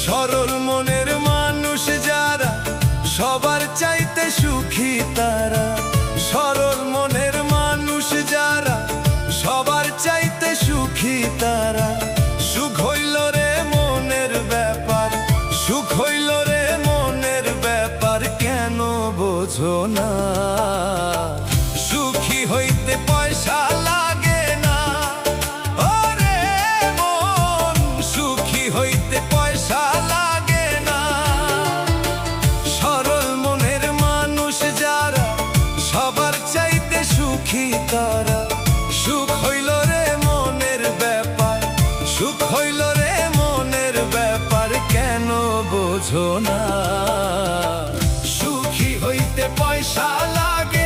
সরল মনের মানুষ যারা সবার চাইতে সুখী তারা। সরল মনের মানুষ যারা সবার চাইতে সুখী তারা। সুখ হইল রে মনের ব্যাপার, সুখ হইল রে মনের ব্যাপার, কেন বোঝো না? সুখী হইতে পয়সা লাগে না, ওরে মন, সুখী হইতে পয়সা লাগে না। সরল মনের মানুষ যারা সবার চাইতে সুখী তারা। সুখ হইল রে মনের ব্যাপার, সুখ হইল রে মনের ব্যাপার, কেন বোঝো না? সুখী হইতে পয়সা লাগে